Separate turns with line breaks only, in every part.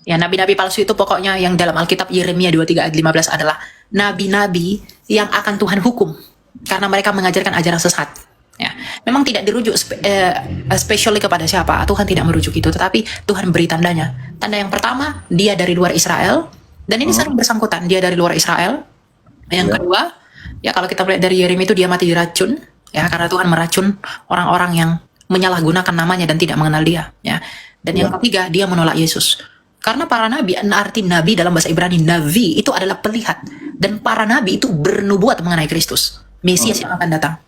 Ya, nabi-nabi palsu itu pokoknya yang dalam Alkitab Yeremia 23 ayat 15 adalah nabi-nabi yang akan Tuhan hukum karena mereka mengajarkan ajaran sesat. Ya, memang tidak dirujuk especially kepada siapa, Tuhan tidak merujuk itu, tetapi Tuhan beri tandanya. Tanda yang pertama, dia dari luar Israel, dan ini sering bersangkutan, dia dari luar Israel. Yang kedua, ya kalau kita melihat dari Yeremia itu dia mati diracun, ya karena Tuhan meracun orang-orang yang menyalahgunakan namanya dan tidak mengenal dia. Ya. Dan yang ketiga, dia menolak Yesus. Karena para nabi, arti nabi dalam bahasa Ibrani, navi itu adalah pelihat. Dan para nabi itu bernubuat mengenai Kristus, Mesias yang akan datang.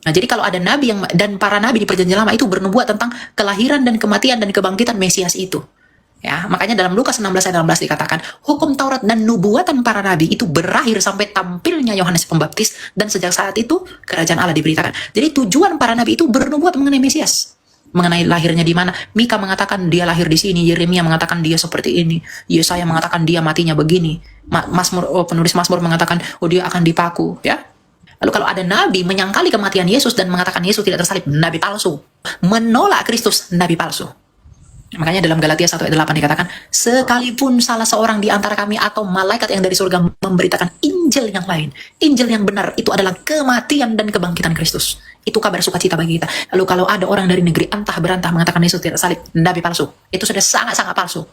Nah, jadi kalau ada nabi dan para nabi di perjanjian lama itu bernubuat tentang kelahiran dan kematian dan kebangkitan Mesias itu. Ya, makanya dalam Lukas 16 ayat 16 dikatakan, hukum Taurat dan nubuatan para nabi itu berakhir sampai tampilnya Yohanes Pembaptis, dan sejak saat itu kerajaan Allah diberitakan. Jadi tujuan para nabi itu bernubuat mengenai Mesias. Mengenai lahirnya di mana. Mika mengatakan dia lahir di sini, Yeremia mengatakan dia seperti ini, Yesaya mengatakan dia matinya begini, penulis Mazmur mengatakan dia akan dipaku, ya. Lalu kalau ada nabi menyangkali kematian Yesus dan mengatakan Yesus tidak tersalib, nabi palsu. Menolak Kristus, nabi palsu. Makanya dalam Galatia 1 ayat 8 dikatakan, sekalipun salah seorang di antara kami atau malaikat yang dari surga memberitakan Injil yang lain, Injil yang benar itu adalah kematian dan kebangkitan Kristus. Itu kabar sukacita bagi kita. Lalu kalau ada orang dari negeri antah berantah mengatakan Yesus tidak salib, nabi palsu. Itu sudah sangat-sangat palsu.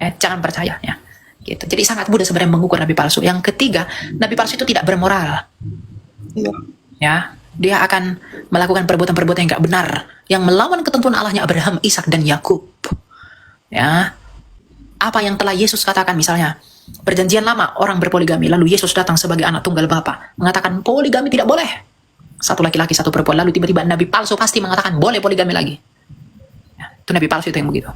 Jangan percaya, ya. Gitu. Jadi sangat mudah sebenarnya mengukur nabi palsu. Yang ketiga, nabi palsu itu tidak bermoral. Ya, dia akan melakukan perbuatan-perbuatan yang gak benar, yang melawan ketentuan Allahnya Abraham, Ishak dan Yakub. Ya, apa yang telah Yesus katakan, misalnya perjanjian lama orang berpoligami, lalu Yesus datang sebagai anak tunggal Bapa mengatakan poligami tidak boleh, satu laki-laki satu perempuan, lalu tiba-tiba nabi palsu pasti mengatakan boleh poligami lagi. Ya, itu nabi palsu itu yang begitu.